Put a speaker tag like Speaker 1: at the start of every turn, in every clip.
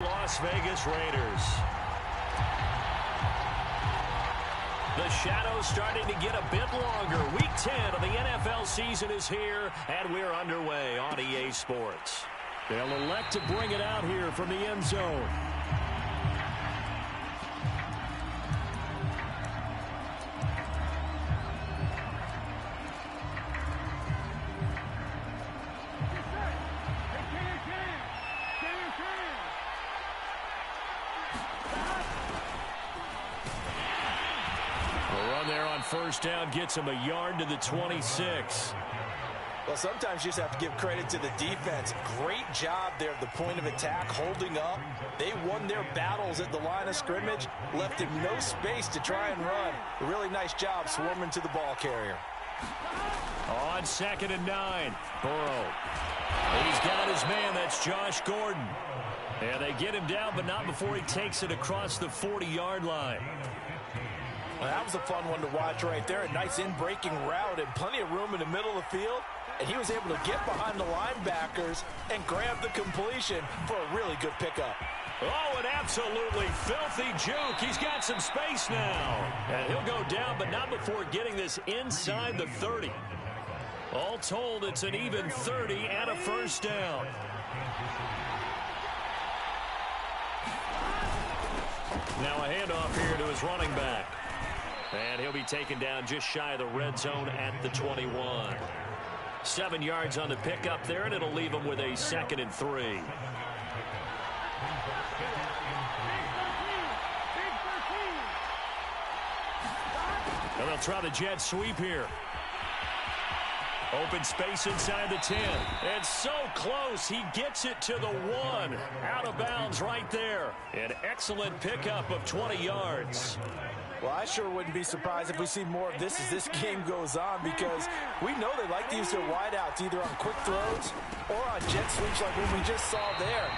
Speaker 1: Las Vegas Raiders. The shadow's starting to get a bit longer. Week 10 of the NFL season is here, and we're underway on EA Sports. They'll elect to bring it out here from the end zone. First down gets him a yard to the 26.
Speaker 2: Well, sometimes you just have to give credit to the defense. Great job there at the point of attack, holding up. They won their battles at the line of scrimmage, left him no space to try and run. A really nice job swarming to the ball carrier.
Speaker 1: On 2nd and 9, Burrow. He's got his man, that's Josh Gordon. And they get him down, but not before he takes it across the 40-yard line.
Speaker 2: Well, that was a fun one to watch right there. A nice in-breaking route and plenty of room in the middle of the field. And he was able to get behind the linebackers and grab the completion for a really good pickup.
Speaker 1: Oh, an absolutely filthy juke. He's got some space now. And he'll go down, but not before getting this inside the 30. All told, it's an even 30 and a first down. Now a handoff here to his running back. And he'll be taken down just shy of the red zone at the 21. 7 yards on the pickup there, and it'll leave him with a 2nd and 3. And they'll try the jet sweep here. Open space inside the 10. It's so close. He gets it to the 1. Out of bounds right there. An excellent pickup of 20 yards.
Speaker 2: Well, I sure wouldn't be surprised if we see more of this as this game goes on, because we know they like to use their wideouts either on quick throws or on jet sweeps like what we just saw there.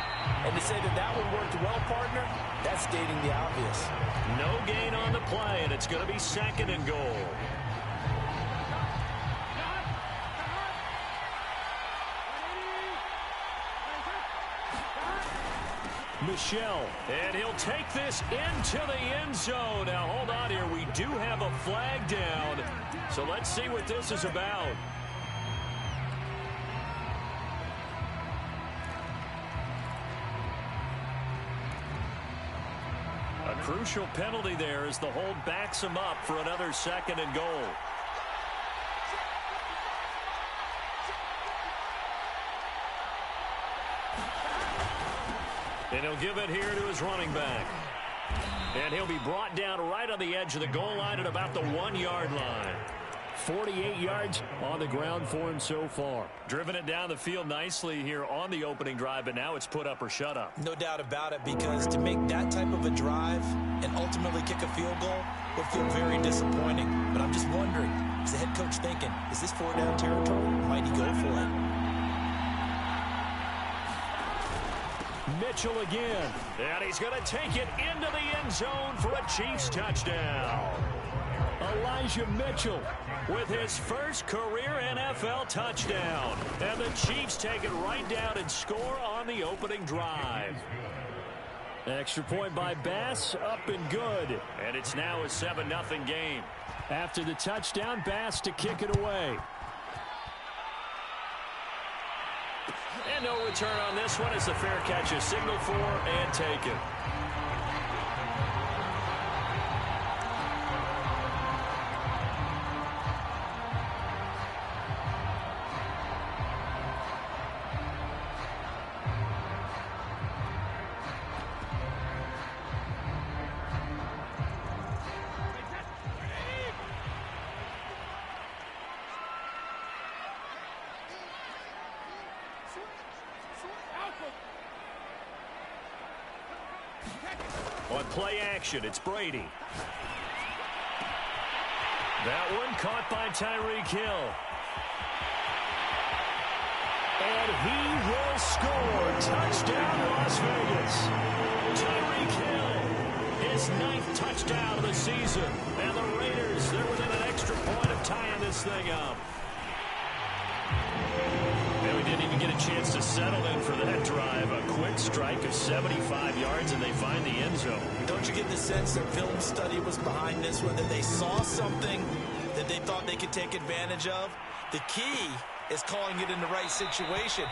Speaker 2: And to say that that one worked well, partner, that's stating the obvious.
Speaker 1: No gain on the play, and it's going to be 2nd and goal. Michelle, and he'll take this into the end zone. Now, hold on here. We do have a flag down, so let's see what this is about. A crucial penalty there as the hold backs him up for another 2nd and goal. And he'll give it here to his running back. And he'll be brought down right on the edge of the goal line at about the 1-yard line. 48 yards on the ground for him so far. Driven it down the field nicely here on the opening drive, but now it's put up or shut up.
Speaker 2: No doubt about it, because to make that type of a drive and ultimately kick a field goal would feel very disappointing. But I'm just wondering, is the head coach thinking, is this 4-down territory, or might he go for it?
Speaker 1: Mitchell again, and he's going to take it into the end zone for a Chiefs touchdown. Elijah Mitchell with his first career NFL touchdown. And the Chiefs take it right down and score on the opening drive. Extra point by Bass, up and good. And it's now a 7-0 game. After the touchdown, Bass to kick it away. And no return on this one as the fair catch is signaled for and taken. On play action, it's Brady. That one caught by Tyreek Hill. And he will score. Touchdown, Las Vegas. Tyreek Hill, his 9th touchdown of the season. And the Raiders, they're within an extra point of tying this thing up. And we didn't even get a chance to settle in for that drive. A quick strike of 75 yards, and they find the end zone.
Speaker 2: Don't you get the sense that film study was behind this one, that they saw something that they thought they could take advantage of? The key is calling it in the right situation,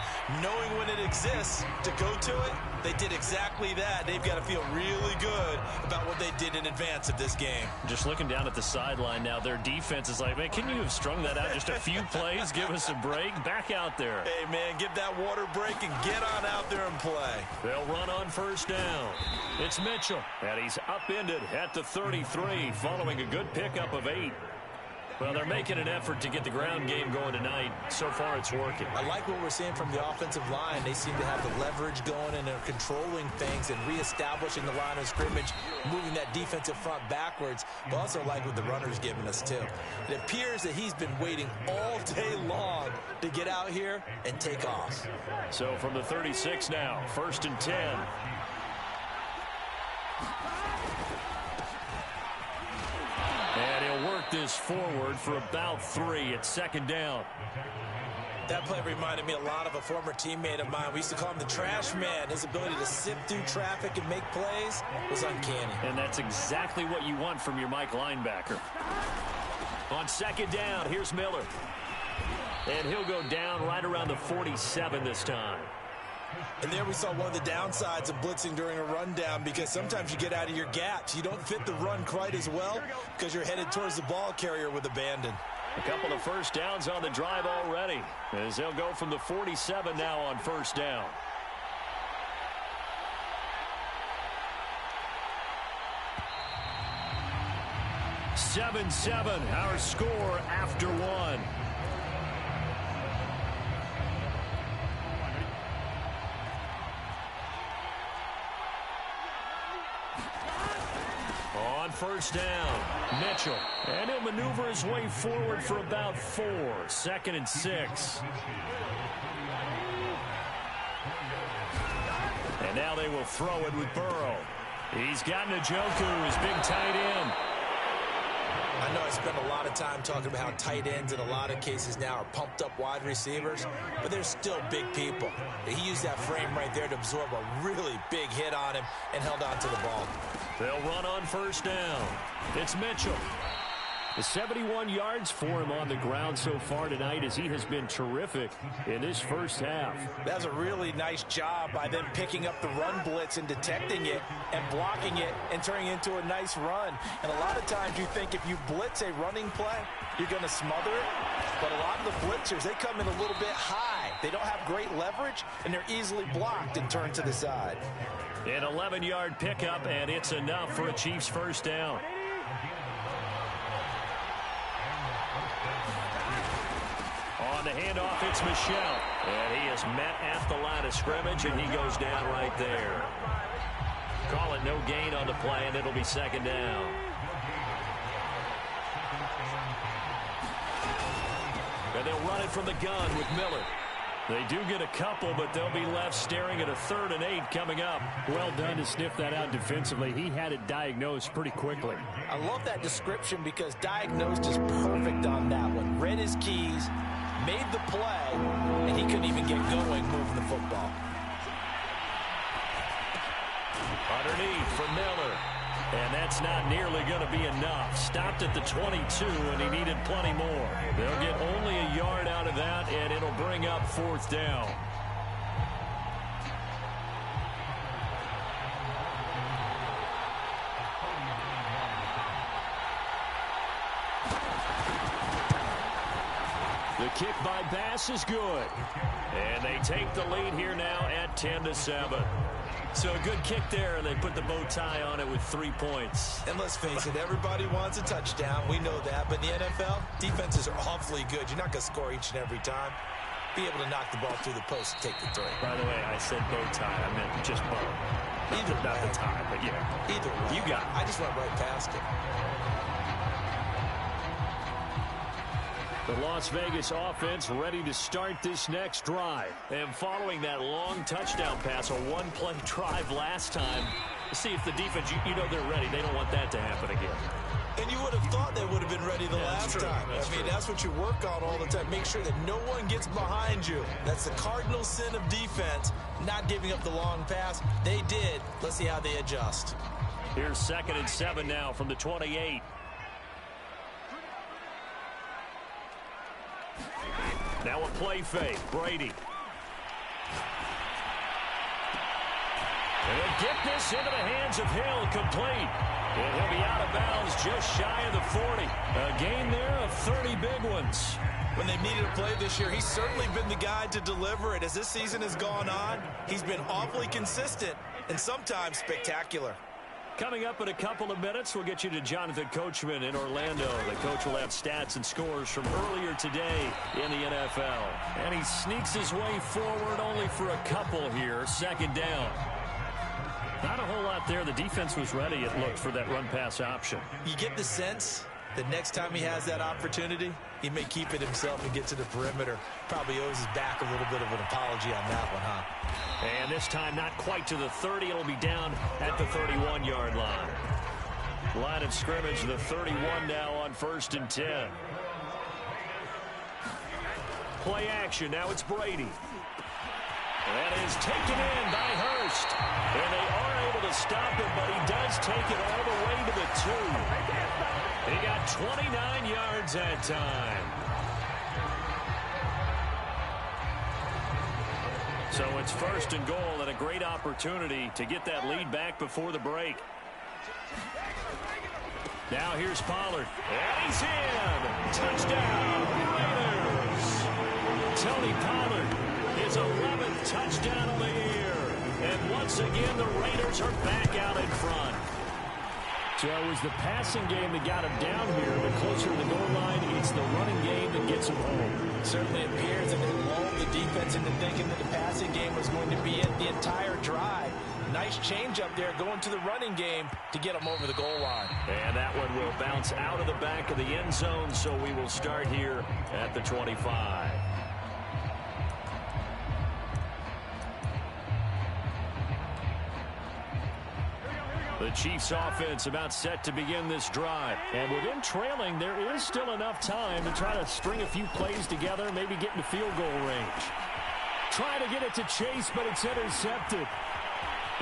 Speaker 2: knowing when it exists to go to it. They did exactly that. They've got to feel really good about what they did in advance of this game.
Speaker 1: Just looking down at the sideline now, their defense is like, man, can you have strung that out just a few plays? Give us a break. Back out there.
Speaker 2: Hey, man, give that water break and get on out there and play.
Speaker 1: They'll run on first down. It's Mitchell, and he's upended at the 33 following a good pickup of 8. Well, they're making an effort to get the ground game going tonight. So far, it's working.
Speaker 2: I like what we're seeing from the offensive line. They seem to have the leverage going, and they're controlling things and reestablishing the line of scrimmage, moving that defensive front backwards. But also like what the runner's giving us, too. It appears that he's been waiting all day long to get out here and take off.
Speaker 1: So from the 36 now, 1st and 10. And he'll work this forward for about 3 at 2nd down.
Speaker 2: That play reminded me a lot of a former teammate of mine. We used to call him the trash man. His ability to sift through traffic and make plays was uncanny.
Speaker 1: And that's exactly what you want from your Mike linebacker. On 2nd down, here's Miller. And he'll go down right around the 47 this time.
Speaker 2: And there we saw one of the downsides of blitzing during a rundown, because sometimes you get out of your gaps. You don't fit the run quite as well because you're headed towards the ball carrier with abandon.
Speaker 1: A couple of first downs on the drive already, as they'll go from the 47 now on 1st down. Seven, our score after 1. On 1st down, Mitchell. And he'll maneuver his way forward for about 4. 2nd and 6. And now they will throw it with Burrow. He's got Njoku, his big tight end.
Speaker 2: I know I spent a lot of time talking about how tight ends in a lot of cases now are pumped up wide receivers, but they're still big people. He used that frame right there to absorb a really big hit on him and held on to the ball.
Speaker 1: They'll run on 1st down. It's Mitchell. The 71 yards for him on the ground so far tonight, as he has been terrific in this first half.
Speaker 2: That was a really nice job by them picking up the run blitz and detecting it and blocking it and turning it into a nice run. And a lot of times you think if you blitz a running play, you're going to smother it. But a lot of the blitzers, they come in a little bit high. They don't have great leverage, and they're easily blocked and turned to the side.
Speaker 1: An 11-yard pickup, and it's enough for a Chiefs first down. On the handoff, it's Michel. And he is met at the line of scrimmage, and he goes down right there. Call it no gain on the play, and it'll be 2nd down. And they'll run it from the gun with Miller. They do get a couple, but they'll be left staring at a 3rd and 8 coming up. Well done to sniff that out defensively. He had it diagnosed pretty quickly.
Speaker 2: I love that description, because diagnosed is perfect on that one. Read his keys, made the play, and he couldn't even get going moving the football.
Speaker 1: Underneath for Miller. And that's not nearly going to be enough. Stopped at the 22, and he needed plenty more. They'll get only a yard out of that, and it'll bring up 4th down. The kick by Bass is good. And they take the lead here now at 10-7. So a good kick there, and they put the bow tie on it with 3 points.
Speaker 2: And let's face it, everybody wants a touchdown. We know that. But in the NFL, defenses are awfully good. You're not going to score each and every time. Be able to knock the ball through the post and take the throw.
Speaker 1: By the way, I said bow tie. I meant just bow.
Speaker 2: Either
Speaker 1: not
Speaker 2: way.
Speaker 1: the tie, but yeah.
Speaker 2: Either way.
Speaker 1: You got it.
Speaker 2: I just went right past it.
Speaker 1: The Las Vegas offense ready to start this next drive. And following that long touchdown pass, a one-play drive last time, see if the defense, you know they're ready. They don't want that to happen again.
Speaker 2: And you would have thought they would have been ready the last time. That's what you work on all the time. Make sure that no one gets behind you. That's the cardinal sin of defense, not giving up the long pass. They did. Let's see how they adjust.
Speaker 1: Here's 2nd and 7 now from the 28. Now a play fake. Brady. And they'll get this into the hands of Hill, complete. And he'll be out of bounds just shy of the 40. A gain there of 30 big ones.
Speaker 2: When they've needed a play this year, he's certainly been the guy to deliver it. As this season has gone on, he's been awfully consistent and sometimes spectacular.
Speaker 1: Coming up in a couple of minutes, we'll get you to Jonathan Coachman in Orlando. The coach will have stats and scores from earlier today in the NFL. And he sneaks his way forward only for a couple here. 2nd down. Not a whole lot there. The defense was ready, it looked, for that run-pass option.
Speaker 2: You get the sense that next time he has that opportunity, he may keep it himself and get to the perimeter. Probably owes his back a little bit of an apology on that one, huh?
Speaker 1: And this time not quite to the 30. It'll be down at the 31-yard line. Line of scrimmage, the 31 now on 1st and 10. Play action. Now it's Brady. That is taken in by Hurst. And they are able to stop him, but he does take it all the way to the 2. He got 29 yards that time. So it's 1st and goal and a great opportunity to get that lead back before the break. Now here's Pollard. And he's in. Touchdown, Raiders. Tony Pollard, his 11th touchdown of the year. And once again, the Raiders are back out in front. So it was the passing game that got him down here, but closer to the goal line, it's the running game that gets him home.
Speaker 2: Certainly appears that they lulled the defense into thinking that the passing game was going to be it the entire drive. Nice change up there going to the running game to get them over the goal line.
Speaker 1: And that one will bounce out of the back of the end zone, so we will start here at the 25. The Chiefs offense about set to begin this drive. And with them trailing, there is still enough time to try to string a few plays together, maybe get into field goal range. Trying to get it to Chase, but it's intercepted.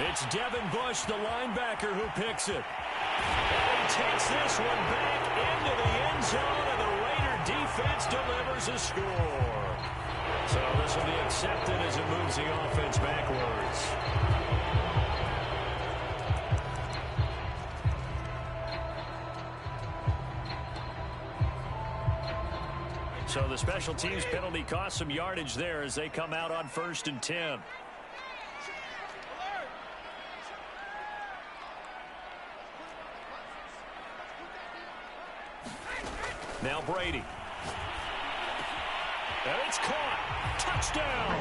Speaker 1: It's Devin Bush, the linebacker, who picks it. And he takes this one back into the end zone, and the Raider defense delivers a score. So this will be accepted as it moves the offense backwards. So the special teams penalty cost some yardage there as they come out on 1st and 10. Now Brady. And it's caught. Touchdown.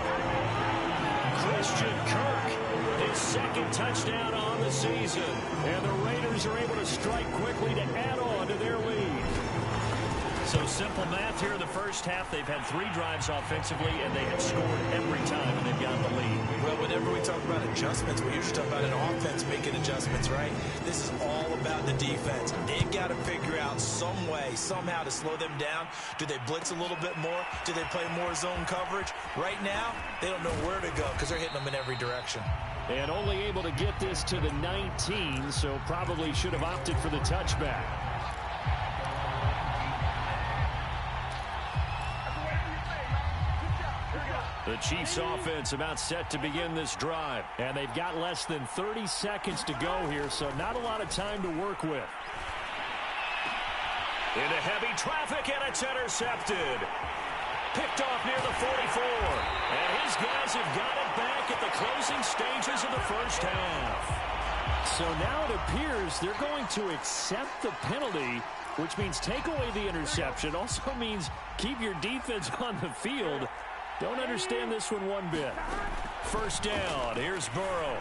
Speaker 1: Christian Kirk, his 2nd touchdown on the season. And the Raiders are able to strike quickly to add on to their lead. So simple math here in the first half. They've had 3 drives offensively, and they have scored every time when they've gotten the lead.
Speaker 2: Well, whenever we talk about adjustments, we usually talk about an offense making adjustments, right? This is all about the defense. They've got to figure out some way, somehow to slow them down. Do they blitz a little bit more? Do they play more zone coverage? Right now, they don't know where to go because they're hitting them in every direction.
Speaker 1: And only able to get this to the 19, so probably should have opted for the touchback. The Chiefs offense about set to begin this drive. And they've got less than 30 seconds to go here, so not a lot of time to work with. Into heavy traffic, and it's intercepted. Picked off near the 44. And his guys have got it back at the closing stages of the first half. So now it appears they're going to accept the penalty, which means take away the interception. Also means keep your defense on the field. Don't understand this one bit. First down. Here's Burrow.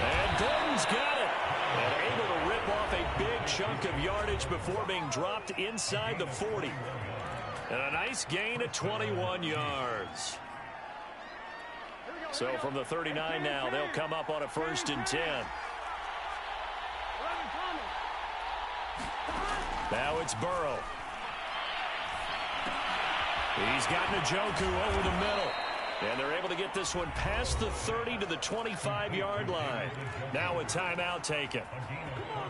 Speaker 1: And Gordon's got it. And able to rip off a big chunk of yardage before being dropped inside the 40. And a nice gain of 21 yards. So from the 39 now, they'll come up on a 1st and 10. Now it's Burrow. He's got Njoku over the middle. And they're able to get this one past the 30 to the 25-yard line. Now a timeout taken.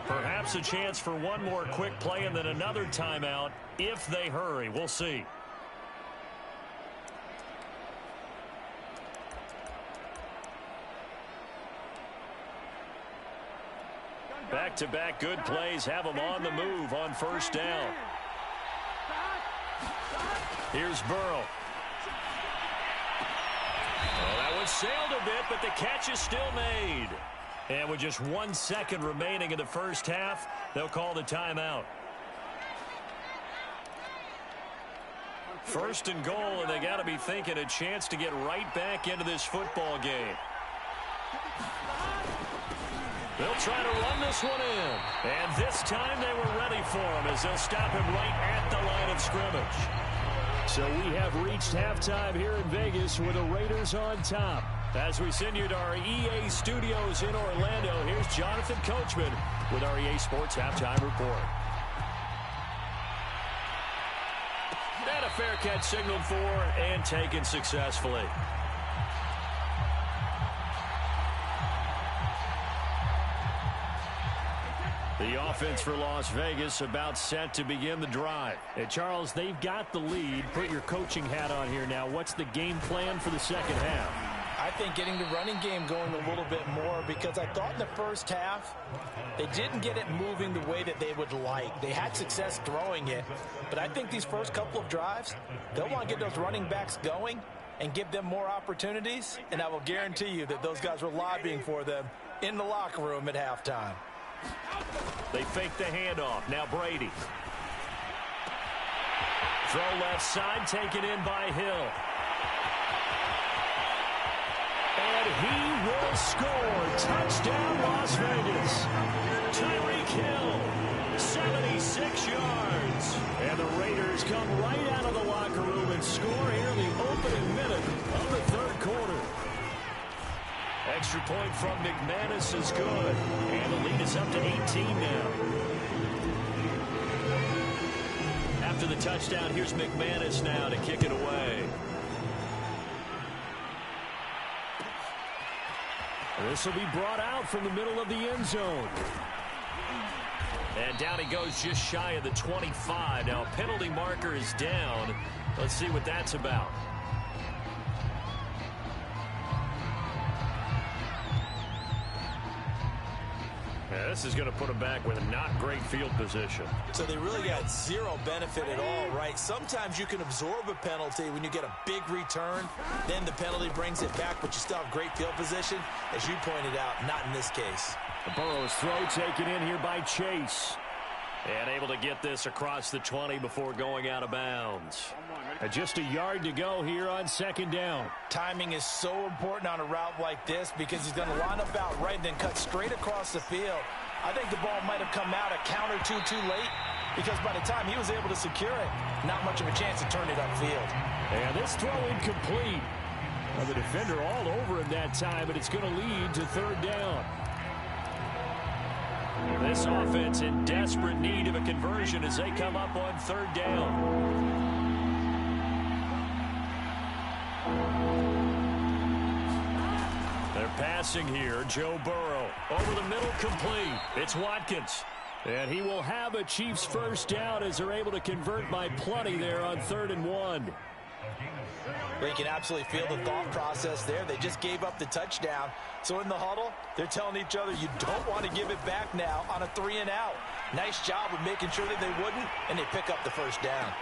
Speaker 1: Perhaps a chance for one more quick play and then another timeout if they hurry. We'll see. Back-to-back good plays have them on the move on 1st down. Here's Burrow. Oh, that one sailed a bit, but the catch is still made. And with just 1 second remaining in the 1st half, they'll call the timeout. 1st and goal, and they got to be thinking a chance to get right back into this football game. They'll try to run this one in. And this time they were ready for him as they'll stop him right at the line of scrimmage. So we have reached halftime here in Vegas with the Raiders on top. As we send you to our EA studios in Orlando, here's Jonathan Coachman with our EA Sports Halftime Report. And a fair catch signaled for and taken successfully. The offense for Las Vegas about set to begin the drive.
Speaker 3: Hey, Charles, they've got the lead. Put your coaching hat on here now. What's the game plan for the 2nd half?
Speaker 2: I think getting the running game going a little bit more, because I thought in the 1st half they didn't get it moving the way that they would like. They had success throwing it, but I think these first couple of drives, they'll want to get those running backs going and give them more opportunities, and I will guarantee you that those guys were lobbying for them in the locker room at halftime.
Speaker 1: They fake the handoff. Now Brady. Throw left side, taken in by Hill. And he will score. Touchdown, Las Vegas. Tyreek Hill, 76 yards. And the Raiders come right out of the locker room and score here in the opening minute of the 3rd quarter. Extra point from McManus is good. And the lead is up to 18 now. After the touchdown, here's McManus now to kick it away.
Speaker 3: This will be brought out from the middle of the end zone.
Speaker 1: And down he goes just shy of the 25. Now a penalty marker is down. Let's see what that's about. Yeah, this is going to put them back with a not great field position.
Speaker 2: So they really got zero benefit at all, right? Sometimes you can absorb a penalty when you get a big return. Then the penalty brings it back, but you still have great field position. As you pointed out, not in this case.
Speaker 3: Burrow's throw taken in here by Chase.
Speaker 1: And able to get this across the 20 before going out of bounds.
Speaker 3: Just a yard to go here on 2nd down.
Speaker 2: Timing is so important on a route like this because he's going to line up out right and then cut straight across the field. I think the ball might have come out a count or two too late because by the time he was able to secure it, not much of a chance to turn it upfield.
Speaker 3: And this throw incomplete. Well, the defender all over him that time, and it's going to lead to 3rd down.
Speaker 1: This offense in desperate need of a conversion as they come up on 3rd down. They're passing here. Joe Burrow over the middle, complete. It's Watkins.
Speaker 3: And he will have a Chiefs 1st down as they're able to convert by plenty there on 3rd and 1.
Speaker 2: Well, you can absolutely feel the thought process there. They just gave up the touchdown. So in the huddle, they're telling each other, you don't want to give it back now on a 3-and-out. Nice job of making sure that they wouldn't, and they pick up the 1st down.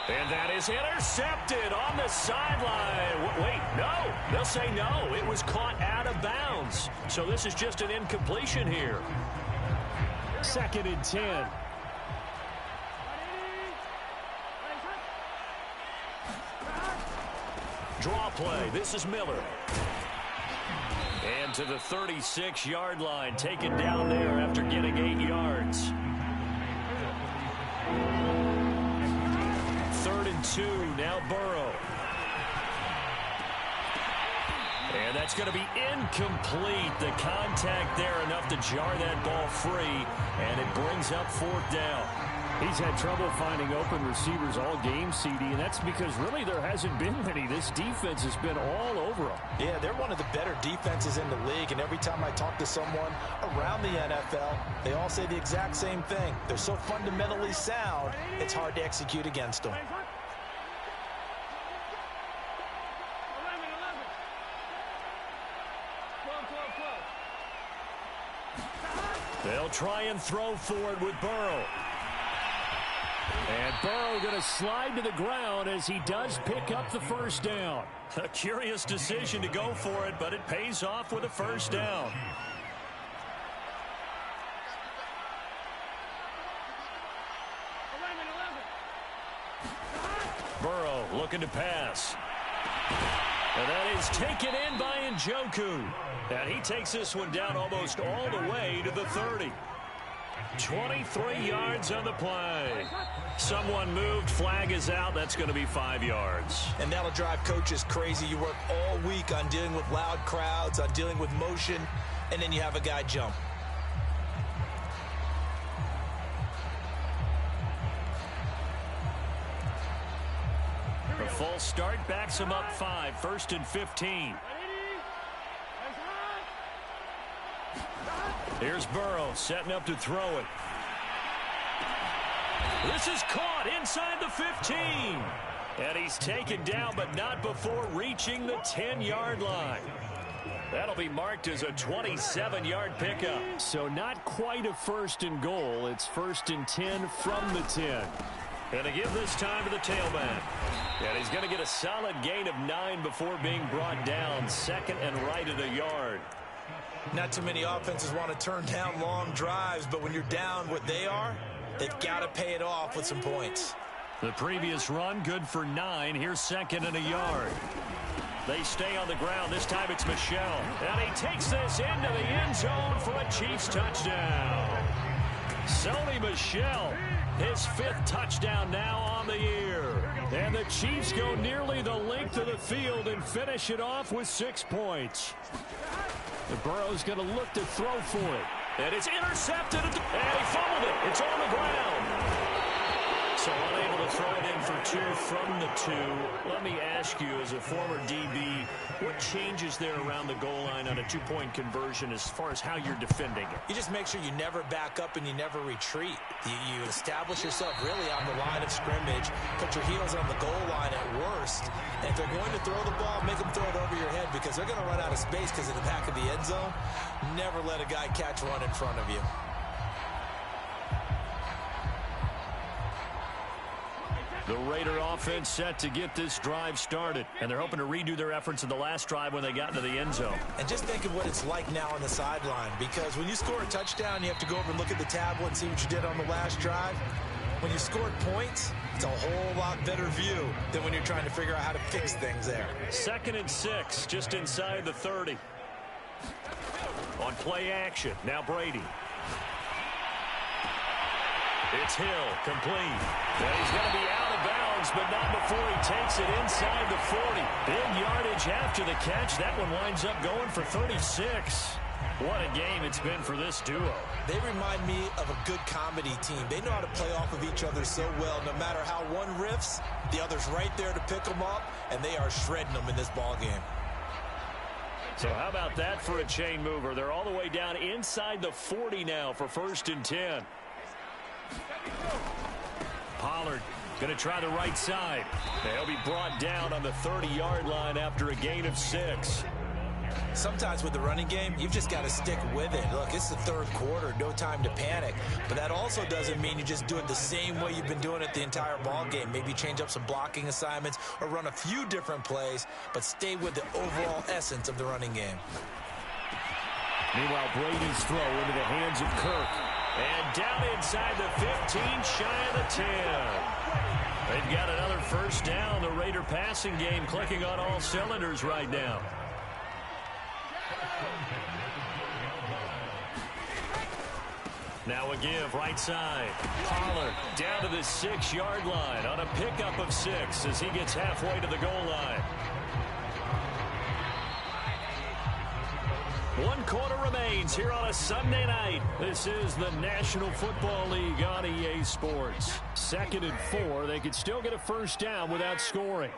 Speaker 1: And that is intercepted on the sideline. Wait, no. They'll say no. It was caught out of bounds. So this is just an incompletion here.
Speaker 3: 2nd and 10.
Speaker 1: Draw play. This is Miller. And to the 36-yard line, taken down there after getting 8 yards. 3rd and 2, now Burrow. And That's going to be incomplete. The contact there enough to jar that ball free, and it brings up fourth down.
Speaker 3: He's had trouble finding open receivers all game, CD, and that's because really there hasn't been many. This defense has been all over them.
Speaker 2: Yeah, they're one of the better defenses in the league, and every time I talk to someone around the NFL, they all say the exact same thing. They're so fundamentally sound, it's hard to execute against them.
Speaker 1: They'll try and throw for it with Burrow.
Speaker 3: And Burrow going to slide to the ground as he does pick up the first down.
Speaker 1: A curious decision to go for it, but it pays off with a first down. Burrow looking to pass. And that is taken in by Njoku. And he takes this one down almost all the way to the 30. 23 yards on the play. Someone moved, flag is out. That's going to be 5 yards.
Speaker 2: And that'll drive coaches crazy. You work all week on dealing with loud crowds, on dealing with motion, and then you have a guy jump.
Speaker 1: The false start backs him up 5, 1st and 15. Here's Burrow setting up to throw it. This is caught inside the 15. And he's taken down, but not before reaching the 10-yard line. That'll be marked as a 27-yard pickup.
Speaker 3: So not quite a 1st and goal. It's 1st and 10 from the 10.
Speaker 1: And to give this time to the tailback. And he's going to get a solid gain of 9 before being brought down. 2nd and right at a yard.
Speaker 2: Not too many offenses want to turn down long drives, but when you're down what they are, they've got to pay it off with some points.
Speaker 1: The previous run, good for 9. Here's 2nd and a yard. They stay on the ground. This time it's Michel. And he takes this into the end zone for a Chiefs touchdown. Sony Michel, his 5th touchdown now on the year. And the Chiefs go nearly the length of the field and finish it off with 6 points.
Speaker 3: The Burrow's going to look to throw for it.
Speaker 1: And it's intercepted. And he fumbled it. It's on the ground. So unable to throw it in for 2 from the 2. Let me ask you, as a former DB, what changes there around the goal line on a 2-point conversion as far as how you're defending it?
Speaker 2: You just make sure you never back up and you never retreat. You establish yourself really on the line of scrimmage, put your heels on the goal line at worst, and if they're going to throw the ball, make them throw it over your head because they're going to run out of space because of the back of the end zone. Never let a guy catch one in front of you.
Speaker 1: The Raider offense set to get this drive started, and they're hoping to redo their efforts in the last drive when they got into the end zone.
Speaker 2: And just think of what it's like now on the sideline, because when you score a touchdown, you have to go over and look at the tablet and see what you did on the last drive. When you scored points, it's a whole lot better view than when you're trying to figure out how to fix things there.
Speaker 1: 2nd and 6, just inside the 30. On play action, now Brady. It's Hill, complete. And he's going to be out of bounds, but not before he takes it inside the 40. Big yardage after the catch. That one winds up going for 36. What a game it's been for this duo.
Speaker 2: They remind me of a good comedy team. They know how to play off of each other so well. No matter how one riffs, the other's right there to pick them up, and they are shredding them in this ball game.
Speaker 1: So how about that for a chain mover? They're all the way down inside the 40 now for 1st and 10. Pollard going to try the right side. They'll be brought down on the 30-yard line after a gain of 6.
Speaker 2: Sometimes with the running game, you've just got to stick with it. Look, it's the 3rd quarter, no time to panic. But that also doesn't mean you just do it the same way you've been doing it the entire ball game. Maybe change up some blocking assignments or run a few different plays, but stay with the overall essence of the running game.
Speaker 3: Meanwhile, Brady's throw into the hands of Kirk.
Speaker 1: And down inside the 15, shy of the 10. They've got another first down. The Raider passing game clicking on all cylinders right now. Now a give, right side. Pollard down to the 6-yard line on a pickup of 6 as he gets halfway to the goal line. 1 quarter remains here on a Sunday night. This is the National Football League on EA Sports. 2nd and 4. They could still get a first down without scoring.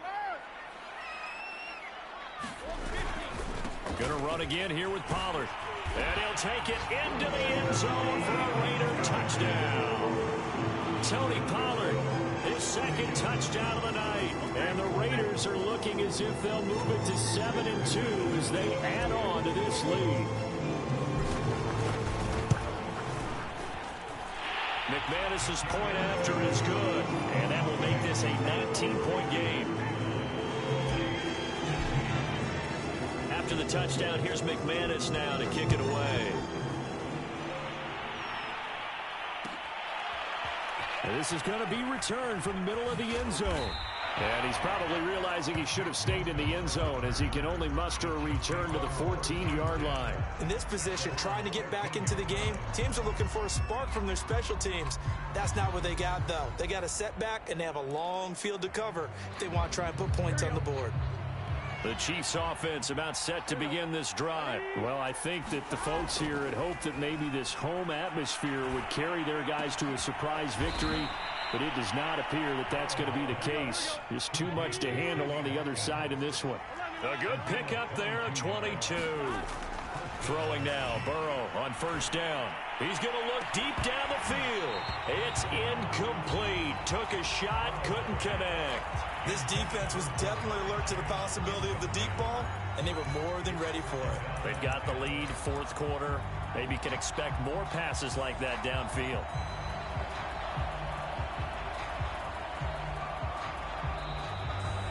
Speaker 1: Going to run again here with Pollard. And he'll take it into the end zone for a Raider touchdown. Tony Pollard, his 2nd touchdown of the night. And the Raiders are looking as if they'll move it to 7-2 as they add on to this lead. McManus's point after is good. And that will make this a 19-point game. After the touchdown, here's McManus now to kick it away. And this is going to be returned from the middle of the end zone. And he's probably realizing he should have stayed in the end zone as he can only muster a return to the 14-yard line.
Speaker 2: In this position, trying to get back into the game, teams are looking for a spark from their special teams. That's not what they got, though. They got a setback, and they have a long field to cover if they want to try and put points on the board.
Speaker 1: The Chiefs offense about set to begin this drive.
Speaker 3: Well, I think that the folks here had hoped that maybe this home atmosphere would carry their guys to a surprise victory, but it does not appear that that's going to be the case. Just too much to handle on the other side in this one.
Speaker 1: A good pickup there of 22. Throwing now, Burrow on first down. He's going to look deep down the field. It's incomplete. Took a shot, couldn't connect.
Speaker 2: This defense was definitely alert to the possibility of the deep ball, and they were more than ready for it.
Speaker 1: They've got the lead, 4th quarter. Maybe can expect more passes like that downfield.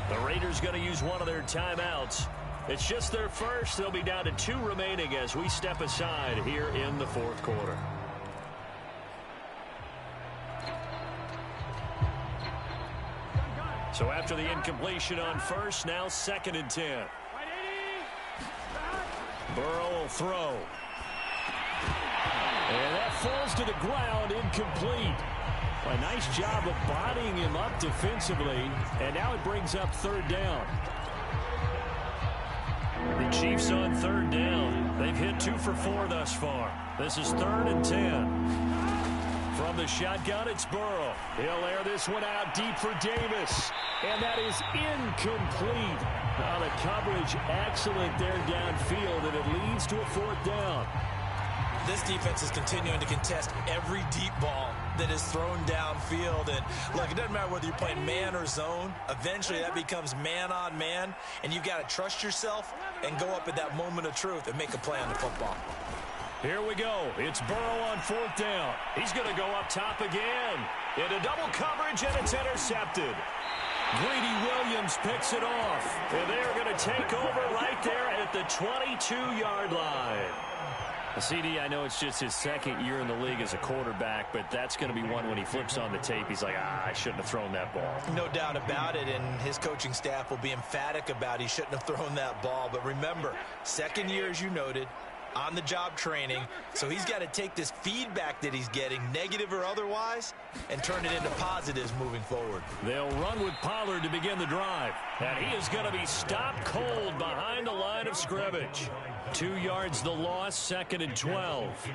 Speaker 1: The Raiders going to use one of their timeouts. It's just their first. They'll be down to 2 remaining as we step aside here in the 4th quarter. So after the incompletion on first, now 2nd and 10. Burrow will throw. And that falls to the ground, incomplete. A nice job of bodying him up defensively, and now it brings up 3rd down. The Chiefs on 3rd down. They've hit 2 for 4 thus far. This is 3rd and 10. From the shotgun, it's Burrow. He'll air this one out deep for Davis. And that is incomplete. Now the coverage excellent there downfield, and it leads to a 4th down.
Speaker 2: This defense is continuing to contest every deep ball that is thrown downfield. And look, it doesn't matter whether you're playing man or zone. Eventually that becomes man on man, and you've got to trust yourself and go up at that moment of truth and make a play on the football.
Speaker 1: Here we go. It's Burrow on 4th down. He's going to go up top again. Into double coverage, and it's intercepted. Greedy Williams picks it off. And they're going to take over right there at the 22-yard line. CD, I know it's just his 2nd year in the league as a quarterback, but that's going to be one when he flips on the tape. He's like, I shouldn't have thrown that ball.
Speaker 2: No doubt about it, and his coaching staff will be emphatic about he shouldn't have thrown that ball. But remember, 2nd year, as you noted, on-the-job training, so he's got to take this feedback that he's getting, negative or otherwise, and turn it into positives moving forward.
Speaker 1: They'll run with Pollard to begin the drive, and he is going to be stopped cold behind the line of scrimmage. 2 yards the loss, 2nd and 12.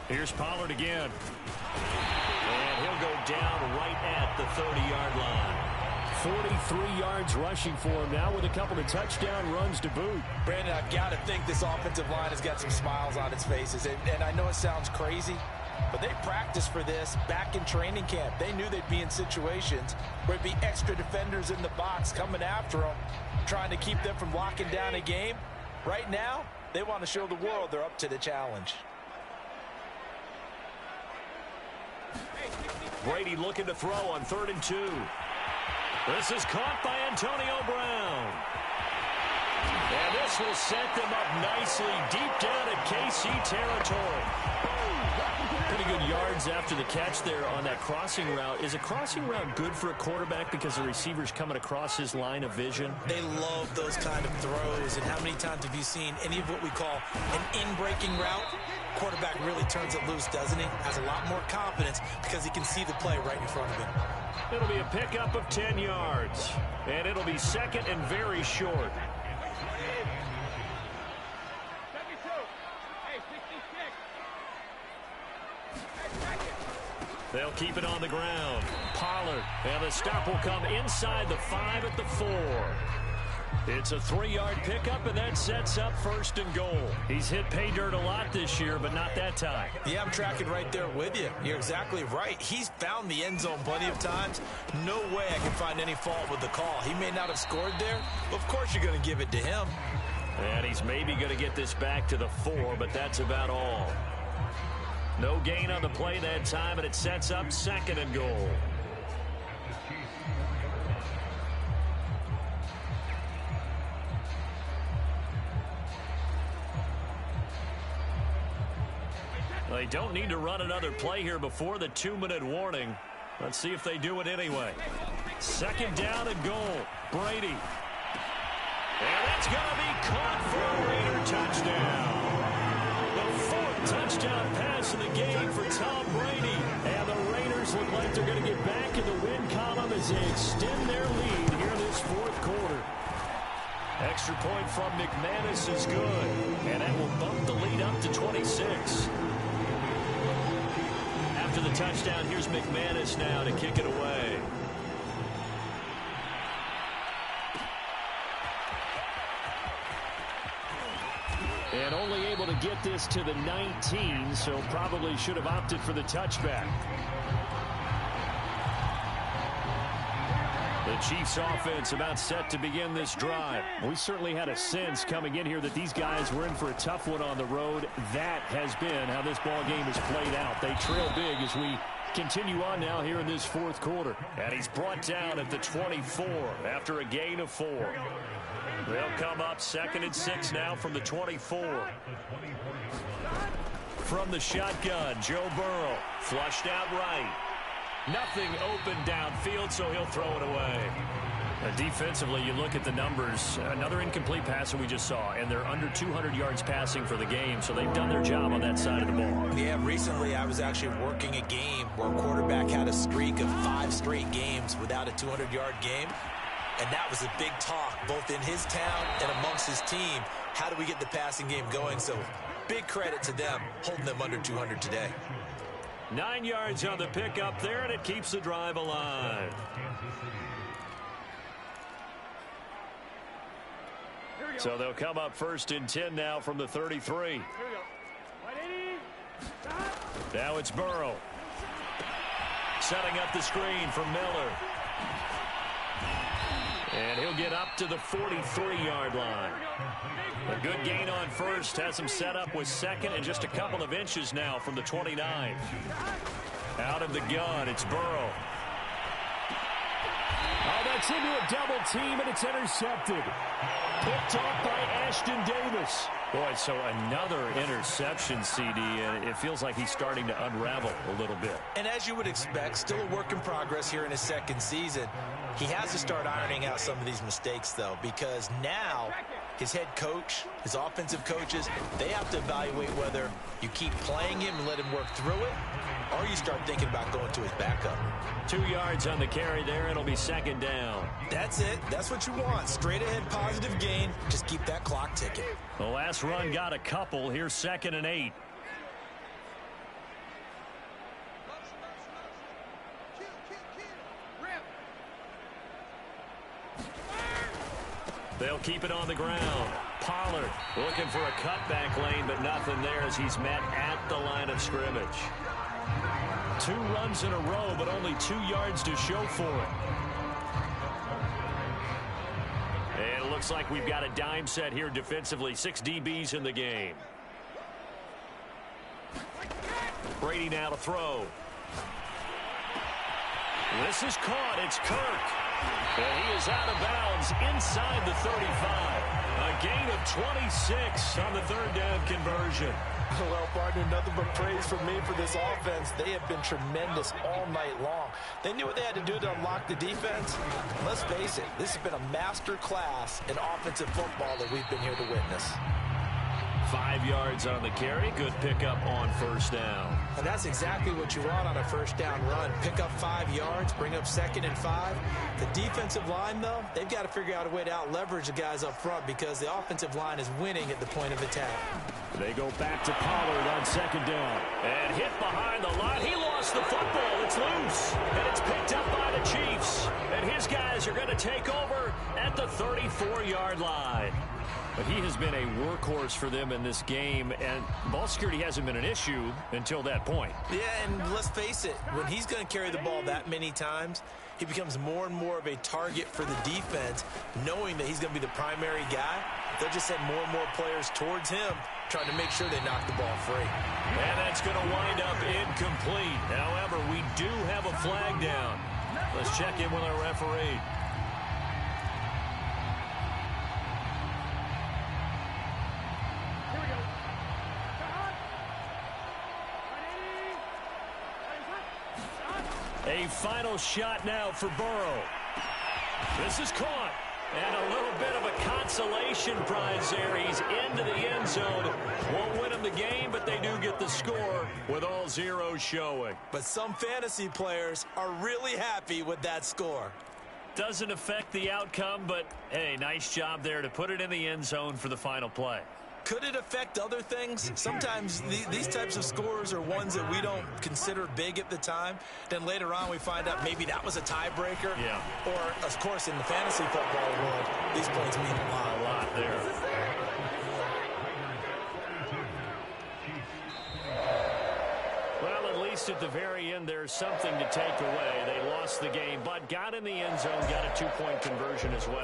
Speaker 1: Here's Pollard again. And he'll go down right at the 30-yard line. 43 yards rushing for him now with a couple of touchdown runs to boot.
Speaker 2: Brandon, I've got to think this offensive line has got some smiles on its faces. And I know it sounds crazy, but they practiced for this back in training camp. They knew they'd be in situations where it'd be extra defenders in the box coming after them, trying to keep them from locking down a game. Right now, they want to show the world they're up to the challenge.
Speaker 1: Brady looking to throw on 3rd and 2. This is caught by Antonio Brown. And this will set them up nicely deep down at KC territory. Pretty
Speaker 3: good yards after the catch there on that crossing route. Is a crossing route good for a quarterback because the receiver's coming across his line of vision?
Speaker 2: They love those kind of throws. And how many times have you seen any of what we call an in-breaking route? Quarterback really turns it loose, doesn't he? Has a lot more confidence because he can see the play right in front of him.
Speaker 3: It'll be a pickup of 10 yards. And it'll be second and very short. They'll keep it on the ground. Pollard. And the stop will come inside the 5 at the 4. It's a 3-yard pickup, and that sets up first and goal. He's hit pay dirt a lot this year, but not that time.
Speaker 2: Yeah, I'm tracking right there with you. You're exactly right. He's found the end zone plenty of times. No way I can find any fault with the call. He may not have scored there, but of course you're going to give it to him.
Speaker 3: And he's maybe going to get this back to the 4, but that's about all. No gain on the play that time, and it sets up second and goal. They don't need to run another play here before the 2-minute warning. Let's see if they do it anyway. Second down and goal. Brady. And that's going to be caught for a Raider touchdown. The 4th touchdown pass of the game for Tom Brady. And the Raiders look like they're going to get back in the win column as they extend their lead here in this 4th quarter. Extra point from McManus is good. And that will bump the lead up to 26. After the touchdown, here's McManus now to kick it away. And only able to get this to the 19, so probably should have opted for the touchback. The Chiefs offense about set to begin this drive. We certainly had a sense coming in here that these guys were in for a tough one on the road. That has been how this ball game has played out. They trail big as we continue on now here in this 4th quarter. And he's brought down at the 24 after a gain of 4. They'll come up 2nd and 6 now from the 24. From the shotgun, Joe Burrow flushed out right. Nothing open downfield, so he'll throw it away. Defensively, you look at the numbers. Another incomplete pass that we just saw, and they're under 200 yards passing for the game, so they've done their job on that side of the ball.
Speaker 2: Yeah, recently I was actually working a game where a quarterback had a streak of 5 straight games without a 200-yard game, and that was a big talk, both in his town and amongst his team. How do we get the passing game going? So big credit to them, holding them under 200 today.
Speaker 3: 9 yards on the pickup there, and it keeps the drive alive. So they'll come up 1st and 10 now from the 33. Now it's Burrow. Setting up the screen for Miller. And he'll get up to the 43-yard line. A good gain on first. Has him set up with second and just a couple of inches now from the 29. Out of the gun, it's Burrow. Oh, that's into a double team, and it's intercepted. Picked off by Ashton Davis. Boy, so another interception, CD, and it feels like he's starting to unravel a little bit.
Speaker 2: And as you would expect, still a work in progress here in his 2nd season. He has to start ironing out some of these mistakes, though, because now his head coach, his offensive coaches, they have to evaluate whether you keep playing him and let him work through it, or you start thinking about going to his backup.
Speaker 3: 2 yards on the carry there. It'll be 2nd down.
Speaker 2: That's it. That's what you want. Straight ahead positive gain. Just keep that clock ticking.
Speaker 3: The last run got a couple. Here's 2nd and 8. They'll keep it on the ground. Pollard looking for a cutback lane, but nothing there as he's met at the line of scrimmage. 2 runs in a row, but only 2 yards to show for it. And it looks like we've got a dime set here defensively. 6 DBs in the game. Brady now to throw. This is caught. It's Kirk. And he is out of bounds inside the 35.
Speaker 1: A gain of 26 on the third down conversion.
Speaker 2: Well, partner, nothing but praise from me for this offense. They have been tremendous all night long. They knew what they had to do to unlock the defense. Let's face it, this has been a master class in offensive football that we've been here to witness.
Speaker 1: 5 yards on the carry. Good pickup on first down.
Speaker 2: And that's exactly what you want on a first down run. Pick up 5 yards, bring up 2nd and 5. The defensive line, though, they've got to figure out a way to out-leverage the guys up front because the offensive line is winning at the point of attack.
Speaker 3: They go back to Pollard on 2nd down.
Speaker 1: And hit behind the line. He lost the football. It's loose. And it's picked up by the Chiefs. And his guys are going to take over at the 34-yard line. But he has been a workhorse for them in this game, and ball security hasn't been an issue until that point.
Speaker 2: Yeah, and let's face it, when he's going to carry the ball that many times, he becomes more and more of a target for the defense, knowing that he's going to be the primary guy. They'll just send more and more players towards him, trying to make sure they knock the ball free.
Speaker 1: And that's going to wind up incomplete. However, we do have a flag down. Let's check in with our referee. A final shot now for Burrow. This is caught. And a little bit of a consolation prize there. He's into the end zone. Won't win him the game, but they do get the score with all zeros showing.
Speaker 2: But some fantasy players are really happy with that score.
Speaker 1: Doesn't affect the outcome, but, hey, nice job there to put it in the end zone for the final play.
Speaker 2: Could it affect other things? Sometimes these types of scores are ones that we don't consider big at the time. Then later on we find out maybe that was a tiebreaker.
Speaker 1: Yeah.
Speaker 2: Or, of course, in the fantasy football world, these points mean a lot.
Speaker 1: A lot there. Well, at least at the very end, there's something to take away. They lost the game, but got in the end zone, got a 2-point conversion as well.